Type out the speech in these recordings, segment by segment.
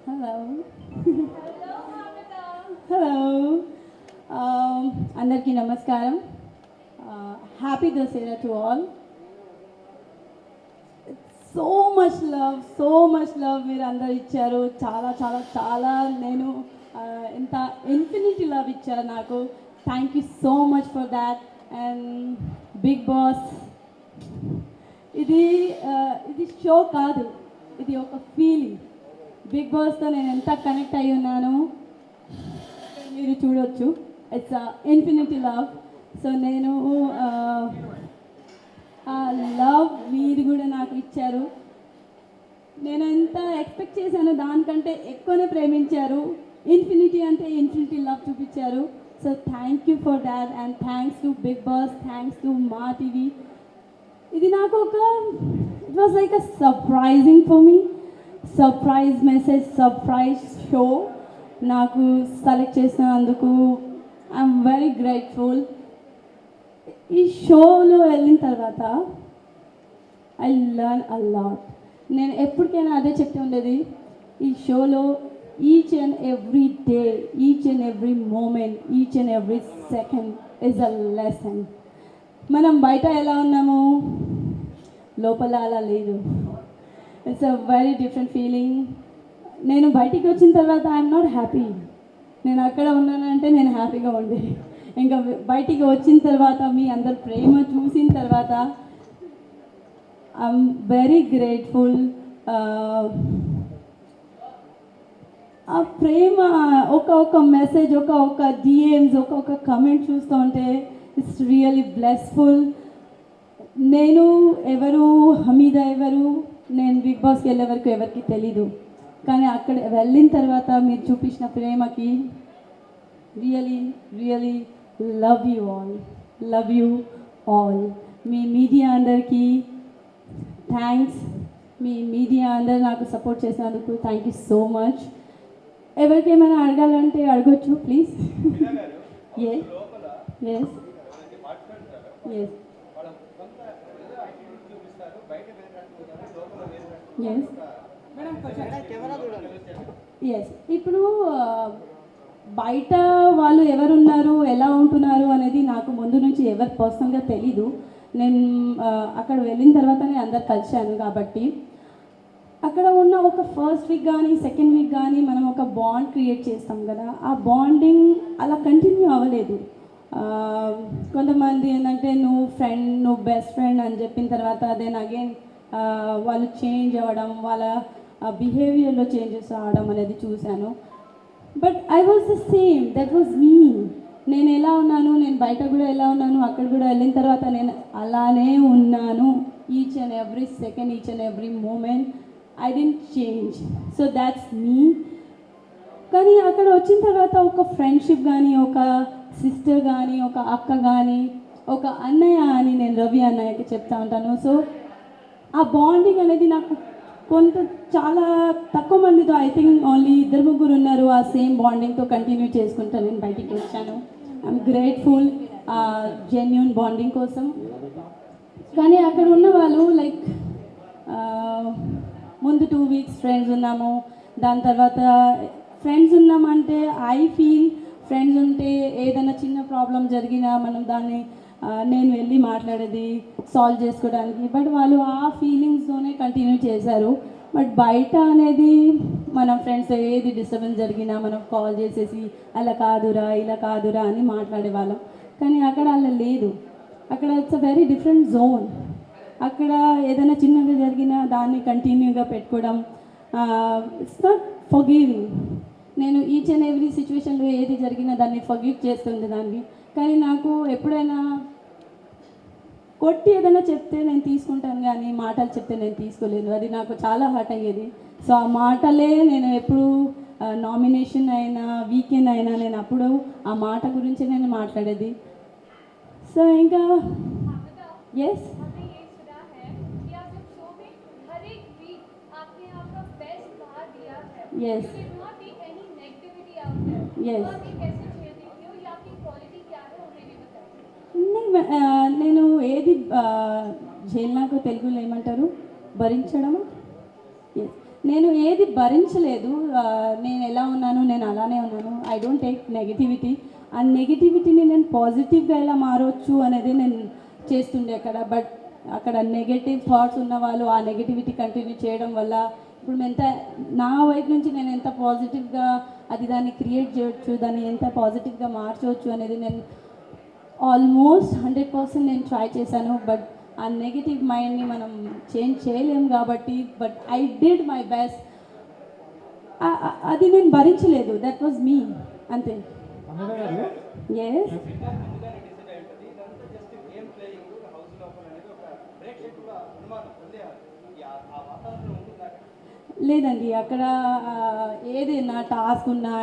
Hello hello అందరికీ నమస్కారం. Happy Dasara to all. So much love మీరు అందరు ఇచ్చారు. చాలా చాలా చాలా నేను ఎంత ఇన్ఫినిటీ లవ్ ఇచ్చారు నాకు. Thank you so much for that. And Bigg Boss ఇది ఇది షో కాదు, ఇది ఒక ఫీలింగ్. బిగ్ బాస్తో నేను ఎంత కనెక్ట్ అయి ఉన్నాను మీరు చూడొచ్చు. It's infinity love. సో నేను ఆ లవ్ మీరు కూడా నాకు ఇచ్చారు. నేను ఎంత ఎక్స్పెక్ట్ చేశాను దానికంటే ఎక్కువనే ప్రేమించారు. ఇన్ఫినిటీ అంటే ఇన్ఫినిటీ లవ్ చూపించారు. So thank you for that and thanks to Bigg Boss, thanks to Maa TV. ఇది నాకు ఒక it was like a surprising for me. Surprise message, surprise show నాకు సెలెక్ట్ చేసినందుకు ఐఎమ్ వెరీ గ్రేట్ఫుల్. ఈ షోలో వెళ్ళిన తర్వాత ఐ లర్న్ అ లాట్. నేను ఎప్పటికైనా అదే చెప్తూ ఉండేది, ఈ షోలో each and every day, each and every moment, each and every second is a lesson. మనం బయట ఎలా ఉన్నాము, లోపల అలా లేదు. It's a very different feeling. నేను బయటికి వచ్చిన తర్వాత ఐఎమ్ నాట్ హ్యాపీ. నేను అక్కడ ఉన్నానంటే నేను హ్యాపీగా ఉండే. ఇంకా బయటికి వచ్చిన తర్వాత మీ అందరు ప్రేమ చూసిన తర్వాత ఐఎమ్ వెరీ గ్రేట్ఫుల్. ఆ ప్రేమ ఒక మెసేజ్, ఒక డిఎమ్స్, ఒక కమెంట్ చూస్తూ ఉంటే ఇట్స్ రియల్లీ బ్లెస్ఫుల్. నేను ఎవరు, హమీద ఎవరు, నేను బిగ్ బాస్కి వెళ్ళే వరకు ఎవరికి తెలీదు. కానీ అక్కడ వెళ్ళిన తర్వాత మీరు చూపించిన ప్రేమకి really really love you all, love you all. Me media అందరికీ థ్యాంక్స్. మీ మీడియా అందరు నాకు సపోర్ట్ చేసినందుకు థ్యాంక్ యూ సో మచ్. ఎవరికి ఏమైనా అడగాలంటే అడగొచ్చు please. Yes yes yes yes yes. ఇప్పుడు బయట వాళ్ళు ఎవరున్నారు, ఎలా ఉంటున్నారు అనేది నాకు ముందు నుంచి ఎవరు పర్సనల్గా తెలీదు. నేను అక్కడ వెళ్ళిన తర్వాతనే అందరు కలిశాను కాబట్టి అక్కడ ఉన్న ఒక ఫస్ట్ వీక్ కానీ సెకండ్ వీక్ కానీ మనం ఒక బాండ్ క్రియేట్ చేస్తాం కదా, ఆ బాండింగ్ అలా కంటిన్యూ అవ్వలేదు. కొంతమంది ఏంటంటే నువ్వు బెస్ట్ ఫ్రెండ్ అని చెప్పిన తర్వాత దెన్ అగైన్ వాళ్ళు చేంజ్ అవ్వడం, వాళ్ళ బిహేవియర్లో చేంజెస్ రావడం అనేది చూశాను. But I was the same, that was me. నేను ఎలా ఉన్నాను, నేను బయట కూడా ఎలా ఉన్నాను, అక్కడ కూడా వెళ్ళిన తర్వాత నేను అలానే ఉన్నాను. Each and every second, each and every moment I didn't change. So that's me. కానీ అక్కడ వచ్చిన తర్వాత ఒక ఫ్రెండ్షిప్ కానీ, ఒక సిస్టర్ కానీ, ఒక అక్క కానీ, ఒక అన్నయ్య అని నేను రవి అన్నయ్యకి చెప్తా ఉంటాను. సో ఆ బాండింగ్ అనేది నాకు చాలా తక్కువ మందితో, ఐ థింక్ ఓన్లీ 2-3 ఉన్నారు ఆ సేమ్ బాండింగ్తో కంటిన్యూ చేసుకుంటా నేను బయటికి వచ్చాను. ఐఎమ్ గ్రేట్ఫుల్ జెన్యూన్ బాండింగ్ కోసం. కానీ అక్కడ ఉన్న వాళ్ళు లైక్ ముందు 2 వీక్స్ ఫ్రెండ్స్ ఉన్నాము, దాని తర్వాత ఫ్రెండ్స్ ఉన్నామంటే ఐ ఫీల్ ఫ్రెండ్స్ ఉంటే ఏదైనా చిన్న ప్రాబ్లం జరిగినా మనం దాన్ని నేను వెళ్ళి మాట్లాడేది సాల్వ్ చేసుకోవడానికి. బట్ వాళ్ళు ఆ ఫీలింగ్స్తోనే కంటిన్యూ చేశారు. బట్ బయట అనేది మన ఫ్రెండ్స్ ఏది డిస్టర్బెన్స్ జరిగినా మనం కాల్ చేసేసి అలా కాదురా ఇలా కాదురా అని మాట్లాడేవాళ్ళం. కానీ అక్కడ అలా లేదు. అక్కడ it's a very different zone. అక్కడ ఏదైనా చిన్నగా జరిగినా దాన్ని కంటిన్యూగా పెట్టుకోవడం, ఇట్స్ నాట్ ఫర్గివింగ్. నేను ఈచ్ అండ్ ఎవ్రీ సిచ్యువేషన్లో ఏది జరిగినా దాన్ని ఫర్గివ్ చేస్తుంది దాన్ని. కానీ నాకు ఎప్పుడైనా కొట్టి ఏదైనా చెప్తే నేను తీసుకుంటాను, కానీ మాటలు చెప్తే నేను తీసుకోలేదు. అది నాకు చాలా హర్ట్ అయ్యేది. సో ఆ మాటలే నేను ఎప్పుడు నామినేషన్ అయినా వీకెండ్ అయినా నేను అప్పుడు ఆ మాట గురించి నేను మాట్లాడేది. సో ఇంకా ఎస్ ఎస్ ఎస్. నేను ఏది జైలు నాకు తెలుగులో ఏమంటారు, భరించడము. ఎస్. నేను ఏది భరించలేదు. నేను ఎలా ఉన్నాను నేను అలానే ఉన్నాను. I don't take negativity. ఆ నెగిటివిటీని నేను పాజిటివ్గా ఎలా మారవచ్చు అనేది నేను చేస్తుండే అక్కడ. బట్ అక్కడ నెగటివ్ థాట్స్ ఉన్న వాళ్ళు ఆ నెగిటివిటీ కంటిన్యూ చేయడం వల్ల ఇప్పుడు ఎంత నా వైపు నుంచి నేను ఎంత పాజిటివ్గా అది దాన్ని క్రియేట్ చేయొచ్చు, దాన్ని ఎంత పాజిటివ్గా మార్చవచ్చు అనేది నేను ఆల్మోస్ట్ 100% నేను ట్రై చేశాను. బట్ ఆ నెగిటివ్ మైండ్ని మనం చేంజ్ చేయలేము కాబట్టి but I did my best. అది నేను భరించలేదు. దట్ వాజ్ మీ, అంతే. ఎస్, లేదండి. అక్కడ ఏది నా టాస్క్ ఉన్నా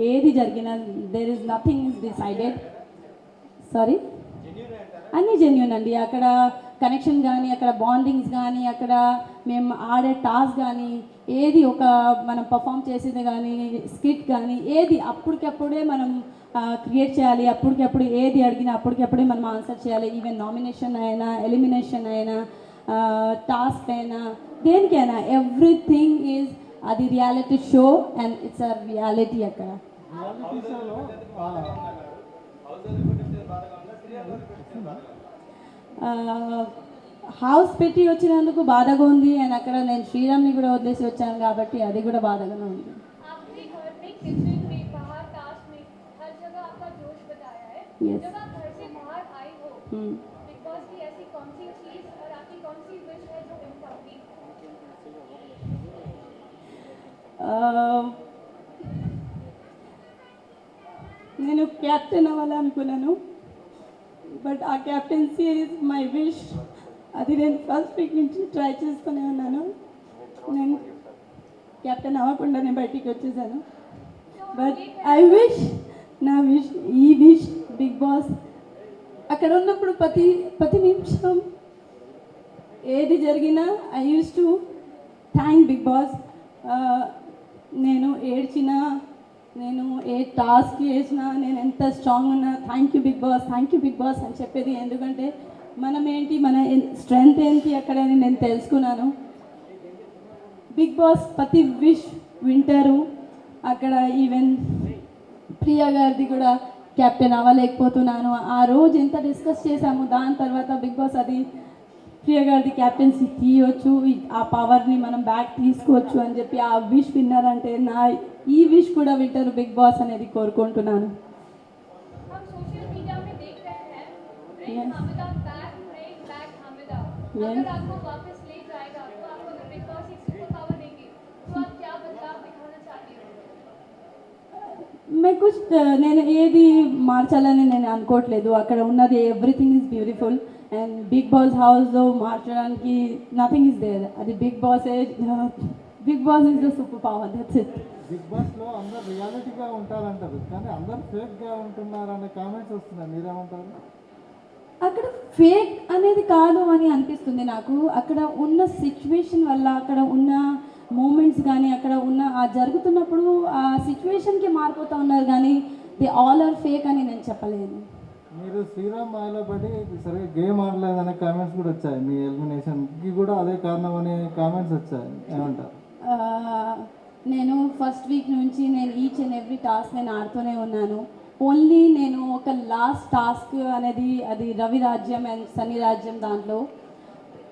ఏది జరిగినా there is nothing is decided. Sorry, అన్నీ జెన్యూన్ అండి. అక్కడ కనెక్షన్ కానీ, అక్కడ బాండింగ్స్ కానీ, అక్కడ మేము ఆడే టాస్క్ కానీ, ఏది ఒక మనం పర్ఫామ్ చేసేది కానీ, స్కిట్ కానీ, ఏది అప్పటికప్పుడే మనం క్రియేట్ చేయాలి. అప్పటికప్పుడు ఏది అడిగినా అప్పటికప్పుడే మనం ఆన్సర్ చేయాలి. ఈవెన్ నామినేషన్ అయినా, ఎలిమినేషన్ అయినా, టాస్క్ అయినా, దేనికైనా ఎవ్రీథింగ్ ఈజ్ అది reality show and it's a reality. అక్కడ హౌస్ పెట్టి వచ్చినందుకు బాధగా ఉంది. అండ్ అక్కడ నేను శ్రీరామ్ని కూడా వదిలేసి వచ్చాను కాబట్టి అది కూడా బాధగానే ఉంది. Yes. నేను క్యాప్టెన్ అవ్వాలనుకున్నాను. బట్ ఆ క్యాప్టెన్సీ ఈజ్ మై విష్. అది నేను ఫస్ట్ వీక్ నుంచి ట్రై చేస్తూనే ఉన్నాను. నేను క్యాప్టెన్ అవ్వకుండా నేను బయటికి వచ్చేసాను. బట్ ఐ విష్, నా విష్, ఈ విష్ బిగ్ బాస్ అక్కడ ఉన్నప్పుడు ప్రతి నిమిషం ఏది జరిగినా I use to thank Bigg Boss. నేను ఏడ్చినా, నేను ఏ టాస్క్ చేసినా, నేను ఎంత స్ట్రాంగ్ ఉన్నా thank you Bigg Boss, thank you Bigg Boss అని చెప్పేది. ఎందుకంటే మనం ఏంటి, మన స్ట్రెంగ్త్ ఏంటి అక్కడ నేను తెలుసుకున్నాను. బిగ్ బాస్ ప్రతి విష్ వింటారు అక్కడ. ఈవెన్ ప్రియా గారిది కూడా క్యాప్టెన్ అవ్వలేకపోతున్నాను. ఆ రోజు ఎంత డిస్కస్ చేశాము. దాని తర్వాత బిగ్ బాస్ అది ప్రియా గారిది క్యాప్టెన్సీ తీయవచ్చు, ఆ పవర్ని మనం బ్యాక్ తీసుకోవచ్చు అని చెప్పి ఆ విష్ విన్నారంటే నా ఈ విష్ కూడా వింటారు బిగ్ బాస్ అనేది కోరుకుంటున్నాను. మీకు నేను ఏది మార్చాలని నేను అనుకోవట్లేదు. అక్కడ ఉన్నది everything is beautiful. And Bigg Boss హౌస్లో మార్చడానికి నథింగ్ ఈజ్ దేర్. అది Bigg Boss is the super power. That's it. Bigg బాస్లో అందరు రియాలిటీగా ఉంటారంటారు, కానీ అందరు ఫేక్గా ఉంటున్నారు అనే కామెంట్స్ వస్తున్నాయి. మీరేమంటారు? అక్కడ ఫేక్ అనేది కాదు అని అనిపిస్తుంది నాకు. అక్కడ ఉన్న సిచ్యువేషన్ వల్ల, అక్కడ ఉన్న మూమెంట్స్ కానీ, అక్కడ ఉన్న ఆ జరుగుతున్నప్పుడు ఆ సిచ్యువేషన్కి మారిపోతూ ఉన్నారు, కానీ ది ఆల్ ఆర్ ఫేక్ అని నేను చెప్పలేదు. మీరు శ్రీరామ్ మాయలో పడి సరిగ్గా గేమ్ ఆడలేదనే కామెంట్స్ కూడా వచ్చాయి. మీ ఎలిమినేషన్కి కూడా అదే కారణం అనే కామెంట్స్ వచ్చాయి. ఏమంటారు? నేను ఫస్ట్ వీక్ నుంచి నేను ఈచ్ అండ్ ఎవ్రీ టాస్క్ నేను ఆడుతూనే ఉన్నాను. ఓన్లీ నేను ఒక లాస్ట్ టాస్క్ అనేది అది రవి రాజ్యం అండ్ సన్నీ రాజ్యం, దాంట్లో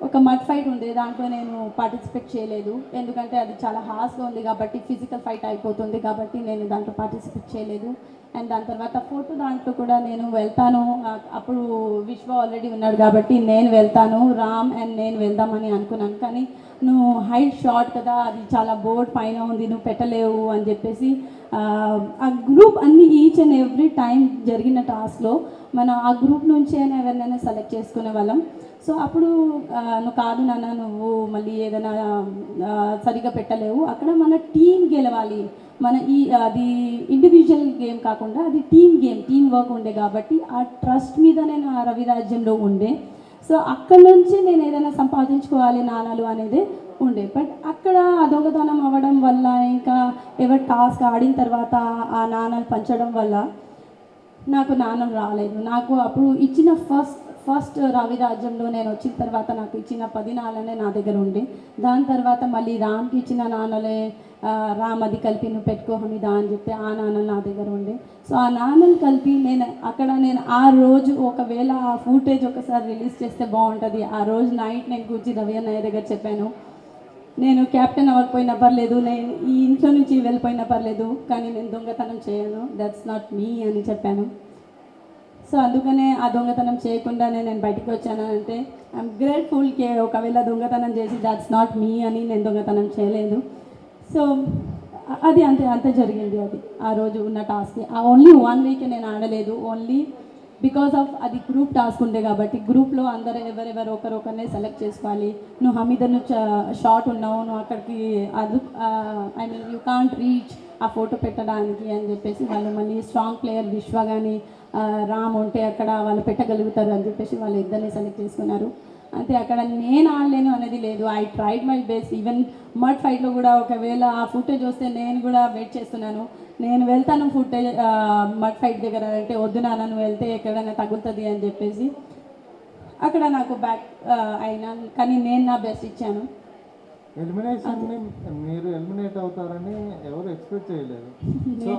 ఒక మడ్ ఫైట్ ఉంది, దాంట్లో నేను పార్టిసిపేట్ చేయలేదు. ఎందుకంటే అది చాలా హార్ష్గా ఉంది కాబట్టి, ఫిజికల్ ఫైట్ అయిపోతుంది కాబట్టి నేను దాంట్లో పార్టిసిపేట్ చేయలేదు. అండ్ దాని తర్వాత ఫోటో దాంట్లో కూడా నేను వెళ్తాను, అప్పుడు విశ్వ ఆల్రెడీ ఉన్నాడు కాబట్టి నేను వెళ్తాను, రామ్ అండ్ నేను వెళ్దామని అనుకున్నాను. కానీ నువ్వు హైట్ షార్ట్ కదా, అది చాలా బోర్డ్ పైన ఉంది, నువ్వు పెట్టలేవు అని చెప్పేసి ఆ గ్రూప్ అన్ని ఈచ్ అండ్ ఎవ్రీ టైం జరిగిన టాస్క్లో మనం ఆ గ్రూప్ నుంచే ఎవరినైనా సెలెక్ట్ చేసుకునే వాళ్ళం. సో అప్పుడు నువ్వు కాదు నాన్న, నువ్వు మళ్ళీ ఏదైనా సరిగ్గా పెట్టలేవు, అక్కడ మన టీం గెలవాలి, మన అది ఇండివిజువల్ గేమ్ కాకుండా అది టీమ్ గేమ్, టీమ్ వర్క్ ఉండే కాబట్టి ఆ ట్రస్ట్ మీద నేను ఆ రవి రాజ్యంలో ఉండే. సో అక్కడ నుంచి నేను ఏదైనా సంపాదించుకోవాలి నాణాలు అనేది ఉండే. బట్ అక్కడ దొంగతనం అవ్వడం వల్ల, ఇంకా ఎవరి టాస్క్ ఆడిన తర్వాత ఆ నాణాలు పంచడం వల్ల నాకు నాణం రాలేదు. నాకు అప్పుడు ఇచ్చిన ఫస్ట్ రవి రాజ్యంలో నేను వచ్చిన తర్వాత నాకు ఇచ్చిన 10 నాణాలే నా దగ్గర ఉండే. దాని తర్వాత మళ్ళీ రామ్కి ఇచ్చిన నాణాలే రామ్ అది కలిపి నువ్వు పెట్టుకో హమీదా అని చెప్తే ఆ నాణాలు నా దగ్గర ఉండే. సో ఆ నాణాలు కలిపి నేను ఆ రోజు ఒకవేళ ఆ ఫుటేజ్ ఒకసారి రిలీజ్ చేస్తే బాగుంటుంది. ఆ రోజు నైట్ నేను కూర్చి రవి అన్నయ్య దగ్గర చెప్పాను, నేను క్యాప్టెన్ అవ్వకపోయినా పర్లేదు, నేను ఈ ఇంట్లో నుంచి వెళ్ళిపోయినా పర్లేదు, కానీ నేను దొంగతనం చేయను, దట్స్ నాట్ మీ అని చెప్పాను. సో అందుకనే ఆ దొంగతనం చేయకుండానే నేను బయటికి వచ్చాను. అంటే ఐఎమ్ గ్రేట్ఫుల్కి ఒకవేళ దొంగతనం చేసి దాట్స్ నాట్ మీ అని నేను దొంగతనం చేయలేదు. సో అది అంతే జరిగింది. అది ఆ రోజు ఉన్న టాస్క్ ఓన్లీ 1 వీక్ నేను ఆడలేదు, ఓన్లీ బికాస్ ఆఫ్ అది గ్రూప్ టాస్క్ ఉండే కాబట్టి. గ్రూప్లో అందరూ ఎవరెవరు ఒకరినే సెలెక్ట్ చేసుకోవాలి. నువ్వు హమీదను షార్ట్ ఉన్నావు, నువ్వు అక్కడికి I mean you can't reach ఆ ఫోటో పెట్టడానికి అని చెప్పేసి వాళ్ళు మళ్ళీ స్ట్రాంగ్ ప్లేయర్ విశ్వ కానీ రామ్ ఉంటే అక్కడ వాళ్ళు పెట్టగలుగుతారు అని చెప్పేసి వాళ్ళు ఇద్దరిని సెలెక్ట్ చేసుకున్నారు. అంతే, అక్కడ నేను ఆడలేను అనేది లేదు. I tried my best. Even mud ఫైట్లో కూడా ఒకవేళ ఆ ఫుటేజ్ వస్తే నేను కూడా వెయిట్ చేస్తున్నాను, నేను వెళ్తాను ఫుటేజ్ మడ్ ఫైట్ దగ్గర అంటే వద్దు నాన్న నువ్వు వెళ్తే ఎక్కడైనా తగులుతుంది అని చెప్పేసి అక్కడ నాకు బ్యాక్ అయినా, కానీ నేను నా బెస్ట్ ఇచ్చాను. ఎలిమినేషన్ని మీరు ఎలిమినేట్ అవుతారని ఎవరు ఎక్స్పెక్ట్ చేయలేదు. సో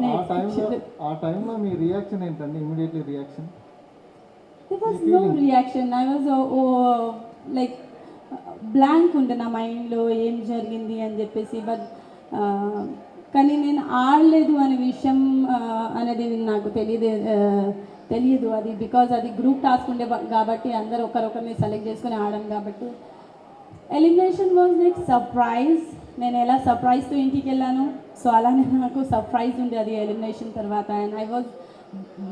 ఆ టైంలో మీ రియాక్షన్ ఏంటండి? Immediately reaction? There was no reaction. I was like blank ఉండే నా మైండ్లో ఏం జరిగింది అని చెప్పేసి. బట్ కానీ నేను ఆడలేదు అనే విషయం అనేది నాకు తెలియదు. అది బికాజ్ అది గ్రూప్ టాస్క్ ఉండే కాబట్టి అందరూ ఒకరిని సెలెక్ట్ చేసుకుని ఆడాం కాబట్టి. Elimination was like surprise. నేను ఎలా సర్ప్రైజ్తో ఇంటికి వెళ్ళాను, సో అలానే నాకు సర్ప్రైజ్ ఉండే అది ఎలిమినేషన్ తర్వాత. And I was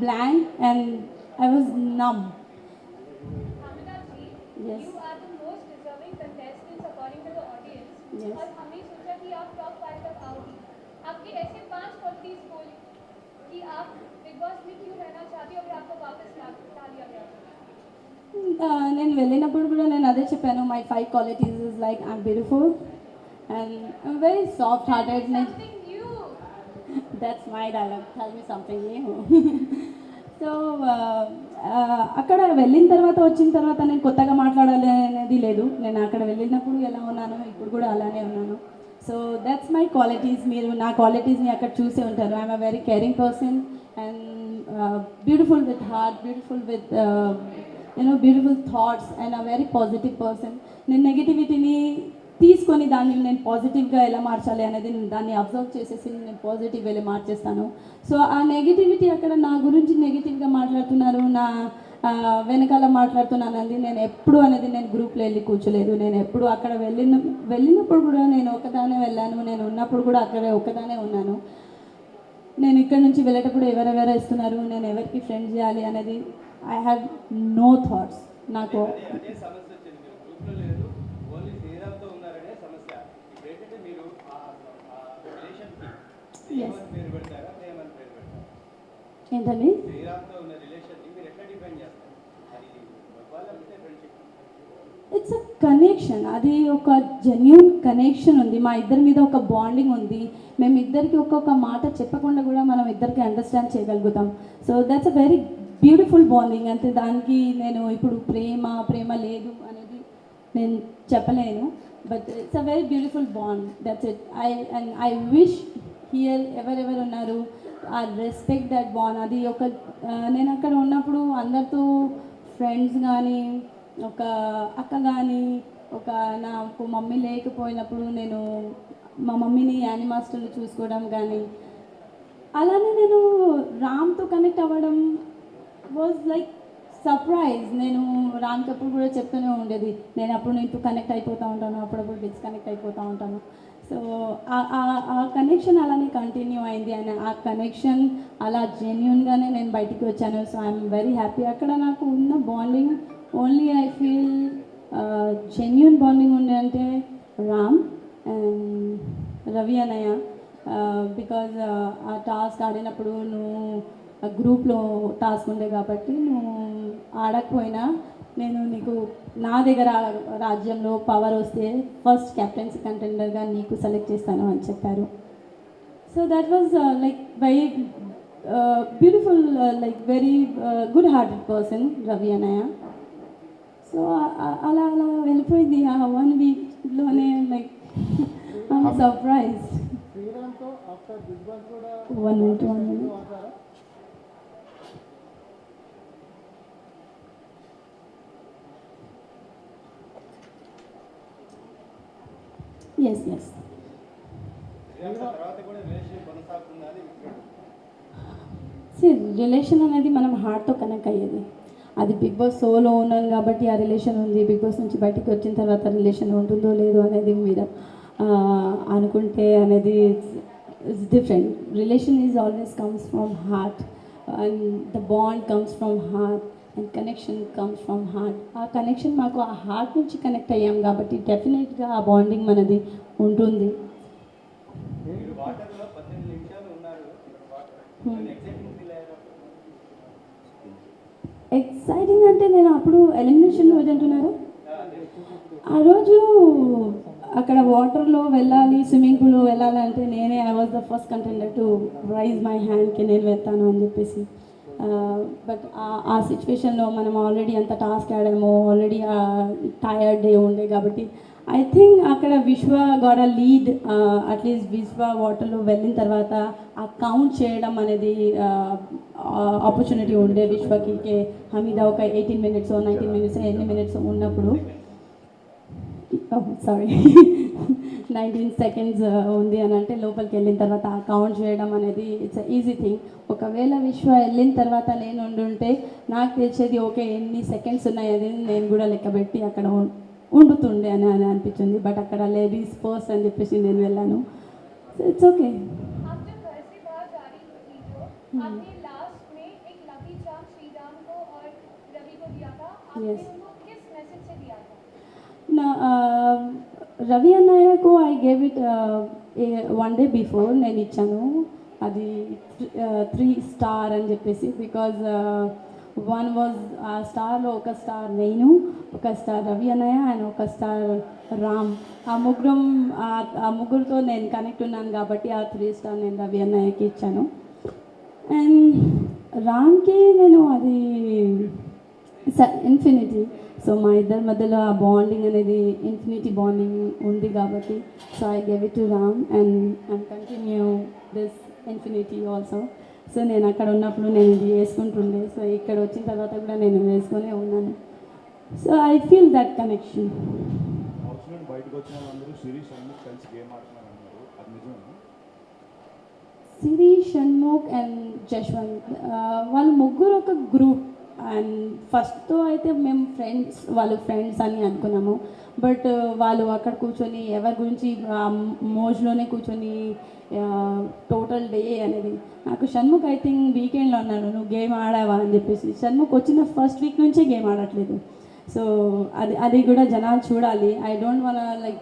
blank and I was numb. Hamida ji, Yes. you are the most deserving contestants according to the audience. Yes. और हमने सोचा कि आप टॉप 5 तक आओगी. आपके ऐसे 5 क्वालिटीज बोल कि आप बिग बॉस में क्यों रहना चाहती हो, अगर आपको वापस ला लिया गया तो? నేను వెళ్ళినప్పుడు కూడా నేను అదే చెప్పాను. My 5 qualities is like I'm beautiful and I'm very soft hearted. Something new. That's my dialogue, tell me something new. So అక్కడ వెళ్ళిన తర్వాత వచ్చిన తర్వాత నేను కొత్తగా మాట్లాడాలి అనేది లేదు. నేను అక్కడ వెళ్ళినప్పుడు ఎలా ఉన్నానో ఇప్పుడు కూడా అలానే ఉన్నాను. So that's my qualities. మీరు నా క్వాలిటీస్ని అక్కడ చూసే ఉంటారు. I'm a very caring person and beautiful with heart, beautiful with beautiful thoughts and a very positive person. నేను నెగిటివిటీని తీసుకొని దాన్ని నేను పాజిటివ్గా ఎలా మార్చాలి అనేది దాన్ని అబ్జర్వ్ చేసేసి నేను పాజిటివ్ వేలో మార్చేస్తాను. సో ఆ నెగిటివిటీ అక్కడ నా గురించి నెగిటివ్గా మాట్లాడుతున్నారు, నా వెనకాల మాట్లాడుతున్నాను అనేది నేను ఎప్పుడు అనేది నేను గ్రూప్లో వెళ్ళి కూర్చోలేదు. నేను ఎప్పుడు అక్కడ వెళ్ళినప్పుడు కూడా నేను ఒకదానే వెళ్ళాను. నేను ఉన్నప్పుడు కూడా అక్కడే ఒకదానే ఉన్నాను. నేను ఇక్కడ నుంచి వెళ్ళేటప్పుడు ఎవరెవరు ఇస్తున్నారు, నేను ఎవరికి ఫ్రెండ్ చేయాలి అనేది ఐ హ్యావ్ నో థాట్స్. నాకు ఏంటండి ఇట్స్ అ కనెక్షన్. అది ఒక జెన్యూన్ కనెక్షన్ ఉంది. మా ఇద్దరి మీద ఒక బాండింగ్ ఉంది. మేము ఇద్దరికి ఒక్కొక్క మాట చెప్పకుండా కూడా మనం ఇద్దరికి అండర్స్టాండ్ చేయగలుగుతాం. So that's a very beautiful bonding. అంతే, దానికి నేను ఇప్పుడు ప్రేమ లేదు అనేది నేను చెప్పలేను. But it's a very beautiful bond. That's it. I wish here ఎవరెవరు ఉన్నారు ఐ రెస్పెక్ట్ దట్ బాండ్. అది ఒక నేను అక్కడ ఉన్నప్పుడు అందరితో ఫ్రెండ్స్ కానీ ఒక అక్క కానీ నాకు మమ్మీ లేకపోయినప్పుడు నేను మా మమ్మీని యానిమాస్టర్ని చూసుకోవడం కానీ, అలానే నేను రామ్తో కనెక్ట్ అవ్వడం వాజ్ లైక్ సర్ప్రైజ్. నేను రామ్కి అప్పుడు కూడా చెప్తూనే ఉండేది, నేను అప్పుడు నీతో కనెక్ట్ అయిపోతూ ఉంటాను, అప్పుడప్పుడు డిస్కనెక్ట్ అయిపోతూ ఉంటాను. సో ఆ కనెక్షన్ అలానే కంటిన్యూ అయింది. అండ్ ఆ కనెక్షన్ అలా జెన్యున్గానే నేను బయటికి వచ్చాను. So I'm very happy. అక్కడ నాకు ఉన్న bonding only I feel genuine bonding ఉంది అంటే రామ్ అండ్ రవి అన్నయ్య. బికాజ్ ఆ టాస్క్ ఆడినప్పుడు నువ్వు గ్రూప్లో టాస్క్ ఉండే కాబట్టి నువ్వు ఆడకపోయినా నేను నీకు నా దగ్గర రాజ్యంలో పవర్ వస్తే ఫస్ట్ కెప్టెన్సీ కంటెండర్గా నీకు సెలెక్ట్ చేస్తాను అని చెప్పారు. So that was like very beautiful, like very good hearted person Ravi అన్నయ్య. సో అలా అలా వెళ్ళిపోయింది ఆ 1 వీక్లోనే లైక్ ఐఎమ్ సర్ప్రైజ్డ్. శ్రీరామ్తో ఆఫ్టర్ బిగ్ బాస్ కూడా 1 minute. అవుతారా? Yes yes. రిలేషన్ అనేది మనం హార్ట్తో కనెక్ట్ అయ్యేది. అది బిగ్ బాస్ సోలో ఉన్నాను కాబట్టి ఆ రిలేషన్ ఉంది. బిగ్ బాస్ నుంచి బయటికి వచ్చిన తర్వాత రిలేషన్ ఉంటుందో లేదో అనేది మీరు అనుకుంటే అనేది it's different. Relation is always comes from heart and the bond comes from heart and connection comes from heart. ఆ కనెక్షన్ మాకు ఆ హార్ట్ నుంచి కనెక్ట్ అయ్యాం కాబట్టి డెఫినెట్గా ఆ బాండింగ్ మనది ఉంటుంది. ఎక్సైటింగ్ అంటే నేను అప్పుడు ఎలిమినేషన్ రోజు అంటున్నారు. ఆ రోజు అక్కడ వాటర్లో వెళ్ళాలి, స్విమ్మింగ్ పూల్లో వెళ్ళాలంటే నేనే I was the first contender to rise my హ్యాండ్కి నేను వెళ్తాను అని చెప్పేసి. బట్ ఆ సిచ్యువేషన్లో మనం ఆల్రెడీ అంత టాస్క్ ఆడాము, ఆల్రెడీ టైర్డ్ డే ఉండే కాబట్టి ఐ థింక్ అక్కడ విశ్వ గాట్ అ లీడ్. అట్లీస్ట్ విశ్వ వాటర్లో వెళ్ళిన తర్వాత ఆ కౌంట్ చేయడం అనేది ఆపర్చునిటీ ఉండే విశ్వకి. హమీద ఒక 18 minutes 19 minutes ఎన్ని మినిట్స్ ఉన్నప్పుడు సారీ 19 seconds ఉంది అని అంటే లోపలికి వెళ్ళిన తర్వాత ఆ కౌంట్ చేయడం అనేది ఇట్స్ ఈజీ థింగ్. ఒకవేళ విశ్వ వెళ్ళిన తర్వాత నేను ఉండుంటే నాకు తెలిసేది ఓకే ఎన్ని సెకండ్స్ ఉన్నాయి అది నేను కూడా లెక్కబెట్టి అక్కడ ఉండుతుండే అని అనిపించింది. బట్ అక్కడ లేడీస్ ఫస్ట్ అని చెప్పేసి నేను వెళ్ళాను. So it's okay. आप जब घर से बाहर जा रही थी तो आपने लास्ट में एक लकी चार्म श्रीराम को और रवि को दिया था. आपने Yes. उनको किस मैसेज से दिया था? నా రవి అన్నయ్యకు I gave it 1 day before నేను ఇచ్చాను. అది 3 స్టార్ అని చెప్పేసి. బికాజ్ 1 వాజ్ ఆ స్టార్లో ఒక స్టార్ నేను, ఒక స్టార్ రవి అన్నయ్య అండ్ ఒక స్టార్ రామ్. ఆ ముగ్గురితో నేను కనెక్ట్ ఉన్నాను కాబట్టి ఆ 3 స్టార్ నేను రవి అన్నయ్యకి ఇచ్చాను. అండ్ రామ్కి నేను అది ఇన్ఫినిటీ. సో మా ఇద్దరి మధ్యలో ఆ బాండింగ్ అనేది ఇన్ఫినిటీ బాండింగ్ ఉంది కాబట్టి so I గెవ్ it to Ram and continue this infinity also. So నేను అక్కడ ఉన్నప్పుడు నేను ఇది వేసుకుంటుండే. సో ఇక్కడ వచ్చిన తర్వాత కూడా నేను వేసుకొనే ఉన్నాను. So I feel that connection. House నుండి బయటకు వచ్చిన వాళ్ళందరూ శిరీష్ షణ్ముఖ్ కలిసి గేమ్ ఆడుతున్నారు అన్నారు, అది నిజమేనా? సిరి, షణ్ముఖ్ అండ్ జశ్వంత్ వాళ్ళు ముగ్గురు ఒక గ్రూప్. అండ్ ఫస్ట్తో అయితే మేము వాళ్ళు ఫ్రెండ్స్ అని అనుకున్నాము. బట్ వాళ్ళు అక్కడ కూర్చొని ఎవరి గురించి మోజ్లోనే కూర్చొని టోటల్ డే అనేది నాకు షణ్ముఖ్ ఐ థింక్ వీకెండ్లో అన్నాడు నువ్వు గేమ్ ఆడావా అని చెప్పేసి. షణ్ముఖ్ వచ్చిన ఫస్ట్ వీక్ నుంచే గేమ్ ఆడట్లేదు. సో అది కూడా జనాలు చూడాలి. ఐ డోంట్ వాన్ లైక్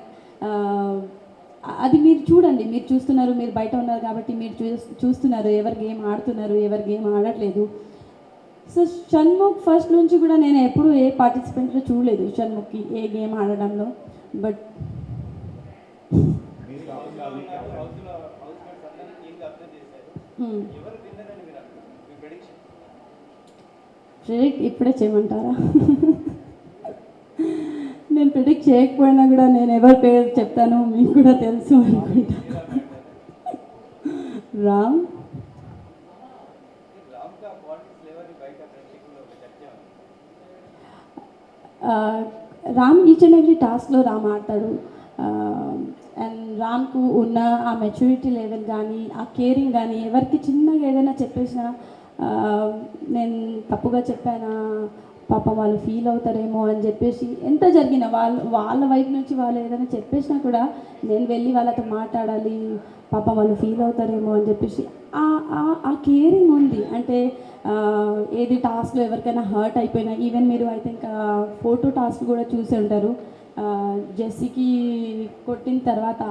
అది మీరు చూడండి, మీరు చూస్తున్నారు, మీరు బయట ఉన్నారు కాబట్టి మీరు చూస్తున్నారు ఎవరు గేమ్ ఆడుతున్నారు, ఎవరు గేమ్ ఆడట్లేదు. సో షణ్ముఖ్ ఫస్ట్ నుంచి కూడా నేను ఎప్పుడు ఏ పార్టిసిపెంట్లో చూడలేదు షణ్ముఖ్కి ఏ గేమ్ ఆడడంలో. బట్ ప్రిడిక్ట్ ఇప్పుడే చేయమంటారా? నేను ప్రిడిక్ట్ చేయకపోయినా కూడా నేను ఎవరి పేరు చెప్తాను మీకు కూడా తెలుసు అనుకుంటా. Ram Ram each and every టాస్క్లో రామ్ ఆడతాడు. అండ్ రామ్కు ఉన్న ఆ మెచ్యూరిటీ లెవెల్ కానీ ఆ కేరింగ్ కానీ ఎవరికి చిన్నగా ఏదైనా చెప్పేసినా నేను తప్పుగా చెప్పానా పాపం వాళ్ళు ఫీల్ అవుతారేమో అని చెప్పేసి ఎంత జరిగినా వాళ్ళ వైపు నుంచి వాళ్ళు ఏదైనా చెప్పేసినా కూడా నేను వెళ్ళి వాళ్ళతో మాట్లాడాలి, పాపం వాళ్ళు ఫీల్ అవుతారేమో అని చెప్పేసి ఆ కేరింగ్ ఉంది. అంటే ఏది టాస్క్లో ఎవరికైనా హర్ట్ అయిపోయినా ఈవెన్ మీరు ఐ థింక్ ఫోటో టాస్క్ కూడా చూసి ఉంటారు. జెస్సీకి కొట్టిన తర్వాత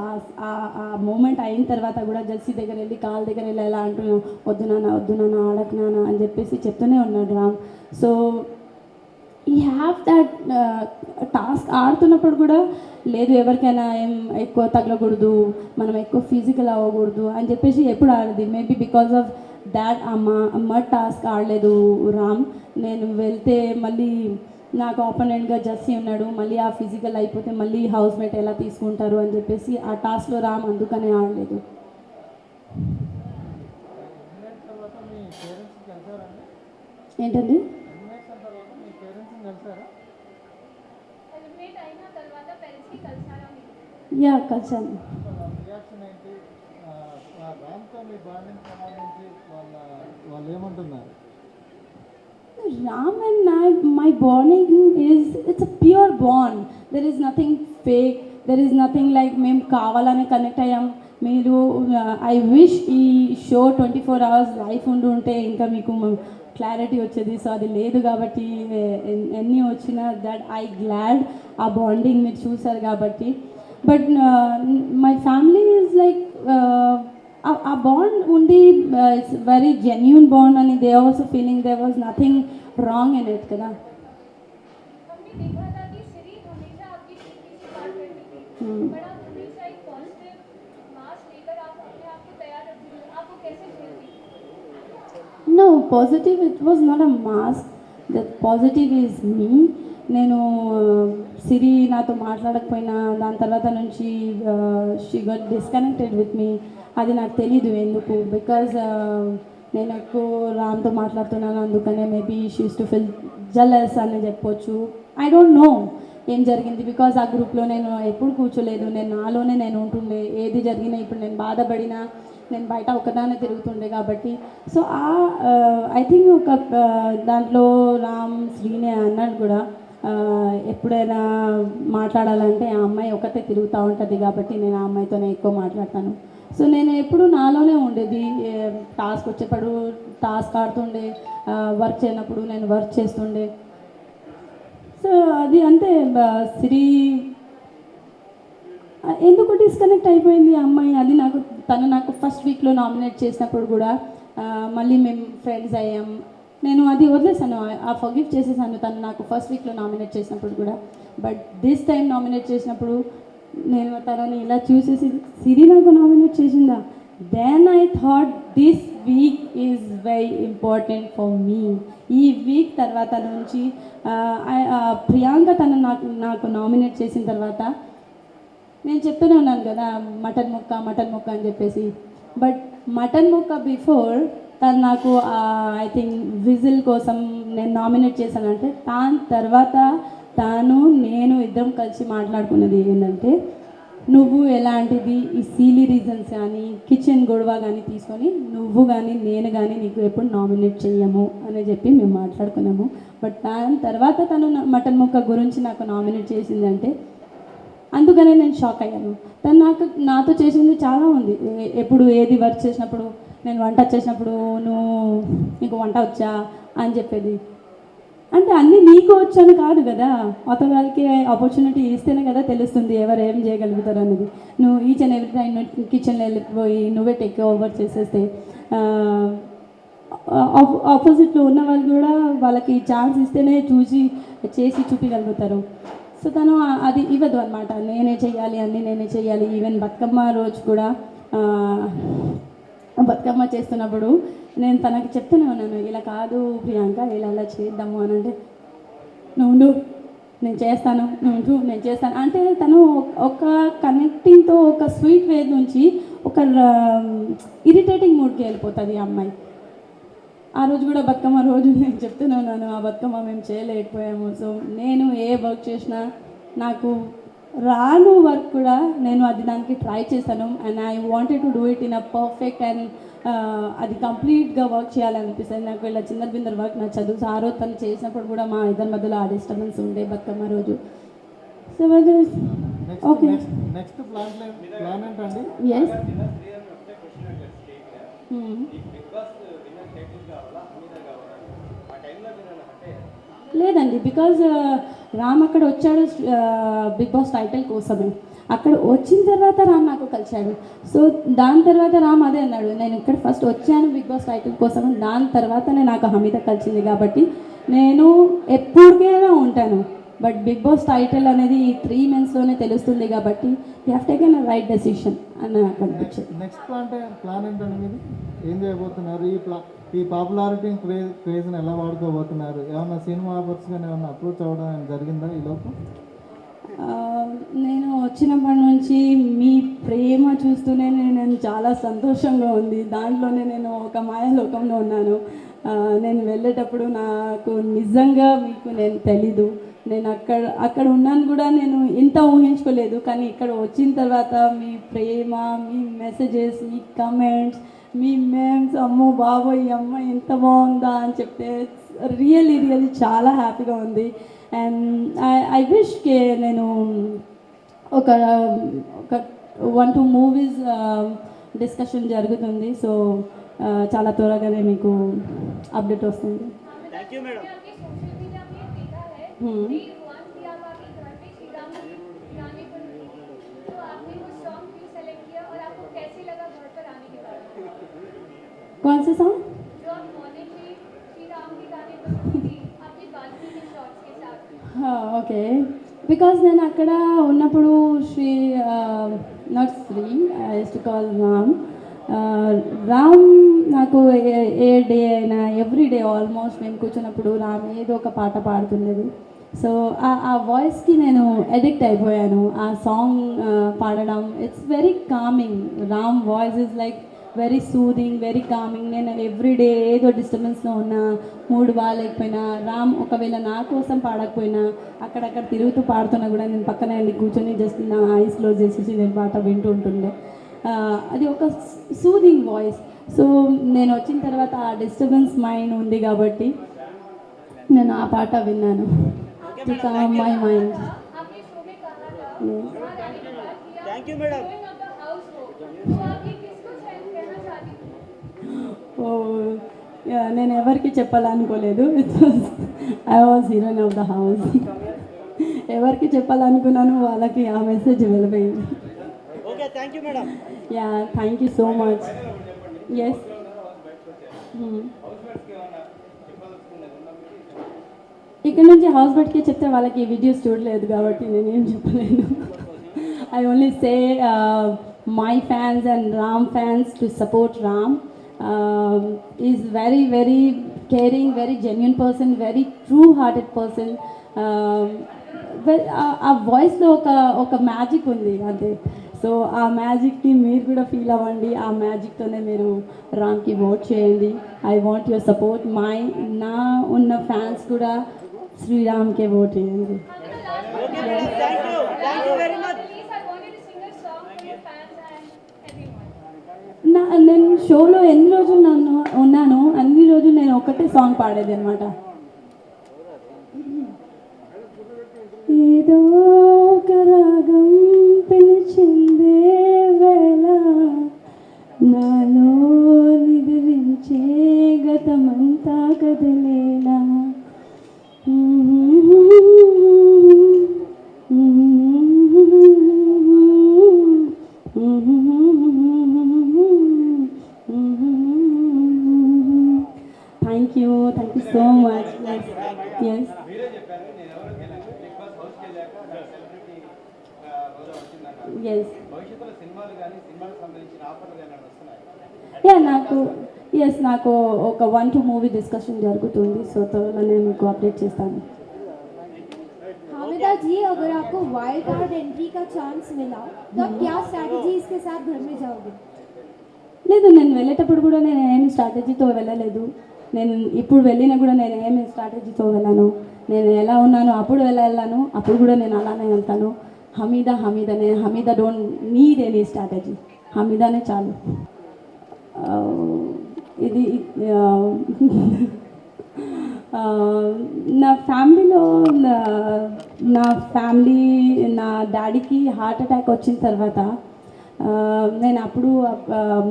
ఆ మూమెంట్ అయిన తర్వాత కూడా జెస్సీ దగ్గర వెళ్ళి కాల్ దగ్గర వెళ్ళి ఎలా అంటున్నాను వద్దు నాన్న ఆడకు నాన్న అని చెప్పేసి చెప్తూనే ఉన్నాడు రామ్. సో ఈ హ్యావ్ దట్ టాస్క్ ఆడుతున్నప్పుడు కూడా లేదు ఎవరికైనా ఏం ఎక్కువ తగలకూడదు, మనం ఎక్కువ ఫిజికల్ అవ్వకూడదు అని చెప్పేసి ఎప్పుడు ఆడదు. Maybe because of that mud task ఆడలేదు రామ్. నేను వెళ్తే మళ్ళీ నాకు ఆపోనెంట్గా జస్సీ ఉన్నాడు, మళ్ళీ ఆ ఫిజికల్ అయిపోతే మళ్ళీ హౌస్ మేట్ ఎలా తీసుకుంటారు అని చెప్పేసి ఆ టాస్క్లో రామ్ అందుకనే ఆడలేదు. ఎలిమినేట్ తర్వాత మీ పేరెంట్స్ని కలిసారండి? ఏంటండి? ఎలిమినేషన్ తర్వాత మీ పేరెంట్స్ని కలిసారా? एलिमिनेट అయిన తర్వాత పేరెంట్స్ కి కలిసారా మీరు? యా కలిసాను. వాళ్ళ రియాక్షన్ ఏంటి? రామ్తో మీ బాండింగ్ సంబంధించి వాళ్ళు ఏమంటున్నారు? Ram and my bonding it's a pure bond. There is nothing fake. There is nothing like మేము కావాలని కనెక్ట్ అయ్యాం. మీరు ఐ విష్ ఈ షో 24 hours లైఫ్ ఉంటే ఇంకా మీకు క్లారిటీ వచ్చేది. సో అది లేదు కాబట్టి ఎన్ని వచ్చినా దట్ ఐ గ్లాడ్ ఆ బాండింగ్ మీరు చూసారు కాబట్టి. But my family is like ఆ బాండ్ ఉంది, ఇట్స్ వెరీ జెన్యూన్ బాండ్ అని they also feeling there was nothing wrong in it కదా. हमने देखा था कि सिरी हमेशा आपकी ठीक से बात करती थी, बट आप हमेशा एक पॉजिटिव मास लेकर आप अपने आप को तैयार रखती थी, आप वो कैसे झेलती? No, positive, it was not a mask. The positive is me. నేను సిరి నాతో మాట్లాడకపోయినా దాని తర్వాత నుంచి she gut disconnected with me. అది నాకు తెలీదు ఎందుకు, బికాజ్ నేను ఎక్కువ రామ్తో మాట్లాడుతున్నాను అందుకనే maybe she's to feel jealous అని చెప్పొచ్చు. ఐ డోంట్ నో ఏం జరిగింది, బికాజ్ ఆ గ్రూప్లో నేను ఎప్పుడు కూర్చోలేదు. నేను నాలోనే నేను ఉంటుండే, ఏది జరిగినా ఇప్పుడు నేను బాధపడినా నేను బయట ఒకదానే తిరుగుతుండే కాబట్టి. సో ఐ థింక్ ఒక దాంట్లో రామ్ శ్రీనే అన్నాడు కూడా, ఎప్పుడైనా మాట్లాడాలంటే ఆ అమ్మాయి ఒకటే తిరుగుతూ ఉంటుంది కాబట్టి నేను ఆ అమ్మాయితోనే ఎక్కువ మాట్లాడతాను. సో నేను ఎప్పుడు నాలోనే ఉండేది. టాస్క్ వచ్చేప్పుడు టాస్క్ ఆడుతుండే, వర్క్ చేయనప్పుడు నేను వర్క్ చేస్తుండే. సో అది అంతే. సిరి ఎందుకు డిస్కనెక్ట్ అయిపోయింది ఆ అమ్మాయి, అది తను నాకు ఫస్ట్ వీక్లో నామినేట్ చేసినప్పుడు కూడా మళ్ళీ మేము ఫ్రెండ్స్ అయ్యాం. నేను అది వదిలేసాను, ఆ ఫర్గివ్ చేసేసాను తను నాకు ఫస్ట్ వీక్లో నామినేట్ చేసినప్పుడు కూడా. బట్ దిస్ టైం నామినేట్ చేసినప్పుడు నేను తనని ఇలా చూసేసి సిరి నాకు నామినేట్ చేసిందా, then I thought this week is very important for me. ఈ వీక్ తర్వాత నుంచి ప్రియాంక తను నాకు నామినేట్ చేసిన తర్వాత నేను చెప్తూనే ఉన్నాను కదా మటన్ ముక్క అని చెప్పేసి. బట్ మటన్ ముక్క బిఫోర్ తను నాకు ఐ థింక్ విజిల్ కోసం నేను నామినేట్ చేశానంటే దాని తర్వాత నేను ఇద్దరం కలిసి మాట్లాడుకున్నది ఏంటంటే, నువ్వు ఎలాంటిది ఈ సీలీ రీజన్స్ కానీ కిచెన్ గొడవ కానీ తీసుకొని నువ్వు కానీ నేను కానీ నీకు ఎప్పుడు నామినేట్ చెయ్యము అని చెప్పి మేము మాట్లాడుకున్నాము. బట్ దాని తర్వాత తను మటన్ ముక్క గురించి నాకు నామినేట్ చేసిందంటే అందుకనే నేను షాక్ అయ్యాను. తను నాతో చేసింది చాలా ఉంది. ఎప్పుడు ఏది వర్క్ చేసినప్పుడు, నేను వంట చేసినప్పుడు నీకు వంట వచ్చా అని చెప్పేది. అంటే అన్నీ నీకు వచ్చాను కాదు కదా, అవతల వాళ్ళకి ఆపర్చునిటీ ఇస్తేనే కదా తెలుస్తుంది ఎవరు ఏం చేయగలుగుతారు అనేది. నువ్వు ఈచ్ అండ్ ఎవ్రీ టైం కిచెన్లో వెళ్ళిపోయి నువ్వే టేక్ ఓవర్ చేసేస్తే ఆపోజిట్లో ఉన్న వాళ్ళు కూడా వాళ్ళకి ఛాన్స్ ఇస్తేనే చేసి చూపించగలుగుతారు. సో తను అది ఇవ్వదు అనమాట, నేనే చెయ్యాలి. ఈవెన్ బతుకమ్మ రోజు కూడా బతుకమ్మ చేస్తున్నప్పుడు నేను తనకి చెప్తూనే ఉన్నాను, ఇలా కాదు ప్రియాంక, ఇలా చేద్దాము అని. అంటే నువ్వు నేను చేస్తాను అంటే తను ఒక కనెక్టింగ్తో ఒక స్వీట్ వే నుంచి ఒక ఇరిటేటింగ్ మూడ్కి వెళ్ళిపోతుంది ఆ అమ్మాయి. ఆ రోజు కూడా బతుకమ్మ రోజు నేను చెప్తూనే ఉన్నాను, ఆ బతుకమ్మ మేము చేయలేకపోయాము. సో నేను ఏ వర్క్ చేసినా నాకు రాను వర్క్ కూడా నేను దానికి ట్రై చేశాను. And I wanted to do it in a perfect and అది కంప్లీట్గా వర్క్ చేయాలనిపిస్తుంది నాకు. ఇలా చిన్న బిందర్ వర్క్ నా చదువు ఆ రోజు తను చేసినప్పుడు కూడా మా ఇద్దరి మధ్యలో ఆ డిస్టర్బెన్స్ ఉండే బతుకమ్మ రోజు. సో ఓకే, నెక్స్ట్ ప్లాన్ ఏంటండి? ఎస్ లేదండి, బికాజ్ రామ్ అక్కడ వచ్చాడు బిగ్ బాస్ టైటిల్ కోసమే. అక్కడ వచ్చిన తర్వాత రామ్ నాకు కలిశాడు. సో దాని తర్వాత రామ్ అదే అన్నాడు, నేను ఇక్కడ ఫస్ట్ వచ్చాను బిగ్ బాస్ టైటిల్ కోసం, దాని తర్వాతనే నాకు హమీద కలిసింది కాబట్టి నేను ఎప్పటికైనా ఉంటాను బట్ బిగ్ బాస్ టైటిల్ అనేది ఈ 3 monthsలోనే తెలుస్తుంది కాబట్టి we have taken a right decision అని నాకు అనిపించింది. నెక్స్ట్ ప్లాన్ ఏంటండి మీది? ఏం చేయబోతున్నారు? ఈ పాపులారిటీ క్రేజ్ని ఎలా వాడుకోబోతున్నారు? ఏమన్నా సినిమా ఆఫర్స్ కానీ ఏమన్నా అప్రోచ్ అవ్వడం జరిగిందా ఈ లోపు? నేను వచ్చినప్పటి నుంచి మీ ప్రేమ చూస్తూనే నేను చాలా సంతోషంగా ఉంది. దాంట్లోనే నేను ఒక మాయాలోకంలో ఉన్నాను. నేను వెళ్ళేటప్పుడు నాకు నిజంగా మీకు నేను తెలీదు, నేను అక్కడ ఉన్నాను కూడా నేను ఇంత ఊహించుకోలేదు. కానీ ఇక్కడ వచ్చిన తర్వాత మీ ప్రేమ, మీ మెసేజెస్, మీ కమెంట్స్, మీ మేమ్స్, అమ్మో బాబోయ్ ఈ అమ్మ ఎంత బాగుందా అని చెప్తే రియల్లీ చాలా హ్యాపీగా ఉంది. అండ్ ఐ విష్కి నేను ఒక 1-2 మూవీస్ డిస్కషన్ జరుగుతుంది. సో చాలా త్వరగానే మీకు అప్డేట్ వస్తుంది. Thank you madam. आपके सोशल मीडिया पे देखा है कि वन की आप आपके घर पे श्री राम की गाने पर तो आपने वो सॉन्ग क्यों सेलेक्ट किया और आपको कैसे लगा घर पर आने के बाद? कौन से सॉन्ग? जो आप मॉर्निंग में श्री राम के गाने पर थी आपकी बातचीत के शॉट्स के साथ। ఓకే, బికాజ్ నేను అక్కడ ఉన్నప్పుడు not Sree, I use to call Ram నాకు ఏ డే అయినా ఎవ్రీ డే ఆల్మోస్ట్ మేము కూర్చున్నప్పుడు రామ్ ఏదో ఒక పాట పాడుతుండేది. సో ఆ వాయిస్కి నేను అడిక్ట్ అయిపోయాను. ఆ సాంగ్ పాడడం it's very coming. Ram voice is like very soothing, very coming. నేను ఎవ్రీడే ఏదో డిస్టర్బెన్స్లో ఉన్నా, మూడు బాగాలేకపోయినా, రామ్ ఒకవేళ నా కోసం పాడకపోయినా అక్కడక్కడ తిరుగుతూ పాడుతున్నా కూడా నేను పక్కనే వెళ్ళి కూర్చొని జస్ట్ నా ఐస్ క్లోజ్ చేసేసి నేను పాట వింటూ ఉంటుండే. అది ఒక సూదింగ్ వాయిస్. సో నేను వచ్చిన తర్వాత ఆ డిస్టర్బెన్స్ మైండ్ ఉంది కాబట్టి నేను ఆ పాట విన్నాను, టు కామ్ మై మైండ్. आपने शो में कहा था बाहर आने के बाद कि आप thank you madam heroine of the house हो, तो आप ये किसको कहना चाहती थी? నేను ఎవరికి చెప్పాలనుకోలేదు. I was heroine of the house. ఎవరికి చెప్పాలనుకున్నాను వాళ్ళకి ఆ మెసేజ్ వెళ్ళిపోయింది. Okay, thank you madam. Yeah, thank you so much. Yes, ఇక్కడ నుంచి హౌస్ బట్కి చెప్తే వాళ్ళకి ఈ వీడియోస్ చూడలేదు కాబట్టి నేనేం చెప్పలేను. I only say my fans and Ram fans to support Ram. Is very very caring, very genuine person, very true hearted person. ఆ వాయిస్లో ఒక మ్యాజిక్ ఉంది అంతే. సో ఆ మ్యాజిక్ని మీరు కూడా ఫీల్ అవ్వండి. ఆ మ్యాజిక్తోనే మీరు రామ్కి ఓట్ చేయండి. I want your support. నా ఉన్న ఫ్యాన్స్ కూడా శ్రీరామ్కే ఓట్ చేయండి. Okay madam, thank you very much. Please, I wanted to sing a song for your fans and everyone. నేను షోలో ఎన్ని రోజులు ఉన్నాను అన్ని రోజులు నేను ఒకటే సాంగ్ పాడేది అనమాట. ఏదో ఒక రాగం పిలిచిందే వేళ, నాలో నిద్రించే గతమంతా కదిలేలా. Thank you so much. Yes, yes, yeah నాకు ఒక 1-2 మూవీ డిస్కషన్ జరుగుతుంది. సో త్వరలో నేను మీకు అప్డేట్ చేస్తాను. हामिदा जी, अगर आपको वाइल्ड कार्ड एंट्री का चांस मिला तो आप क्या स्ट्रैटेजी इसके साथ घर में जाओगे? లేదు, నేను వెళ్ళేటప్పుడు కూడా నేను ఏమి స్ట్రాటజీతో వెళ్ళలేదు. నేను ఇప్పుడు వెళ్ళినా కూడా నేను ఏమి స్ట్రాటజీతో వెళ్ళాను. నేను ఎలా ఉన్నానో అప్పుడు వెళ్ళాను, అప్పుడు కూడా నేను అలానే వెళ్తాను. Hamida don't need any strategy. హమీదానే చాలు. ఇది నా ఫ్యామిలీలో నా డాడీకి హార్ట్ అటాక్ వచ్చిన తర్వాత నేను అప్పుడు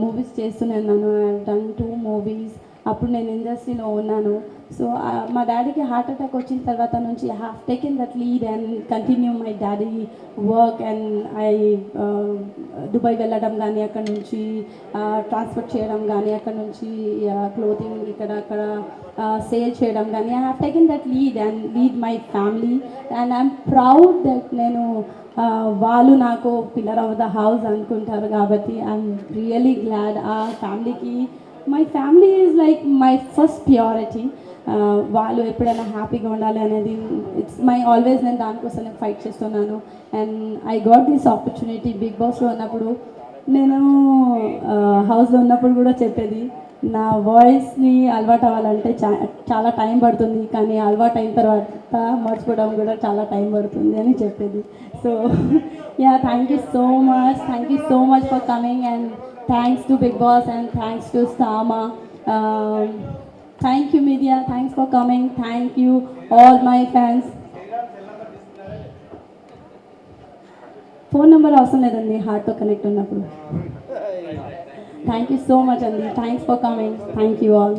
మూవీస్ చేస్తూనే ఉన్నాను. ఐ డన్ 2 మూవీస్ అప్పుడు నేను ఇండస్ట్రీలో ఉన్నాను. సో మా డాడీకి హార్ట్ అటాక్ వచ్చిన తర్వాత నుంచి I have taken that lead and continue my daddy work and Dubai వెళ్ళడం కానీ అక్కడ నుంచి ట్రాన్స్పోర్ట్ చేయడం కానీ అక్కడ నుంచి క్లోతింగ్ ఇక్కడ అక్కడ సేల్ చేయడం కానీ I have taken that lead and lead my family and I'm proud that నేను వాళ్ళు నాకు పిల్లర్ ఆఫ్ ద హౌస్ అనుకుంటారు కాబట్టి ఐఎమ్ రియలీ గ్లాడ్ ఆ ఫ్యామిలీకి my family is like my first priority. వాళ్ళు ఎప్పుడైనా హ్యాపీగా ఉండాలి అనేది ఇట్స్ మై ఆల్వేస్, నేను దానికోసం ఫైట్ చేస్తున్నాను. And I got this opportunity Bigg బాస్లో ఉన్నప్పుడు. నేను హౌస్లో ఉన్నప్పుడు కూడా చెప్పేది నా వాయిస్ని అలవాటు అవ్వాలంటే చాలా టైం పడుతుంది, కానీ అలవాటు అయిన తర్వాత మర్చిపోవడం కూడా చాలా టైం పడుతుంది అని చెప్పేది. So yeah, thank you so much for coming and thanks to Bigg Boss and thanks to సామా. Thank you media, thanks for coming, thank you all my fans. Phone number అవసరం లేదండి హార్ట్తో కనెక్ట్ ఉన్నప్పుడు. Thank you so much అండి, thanks for coming, thank you all.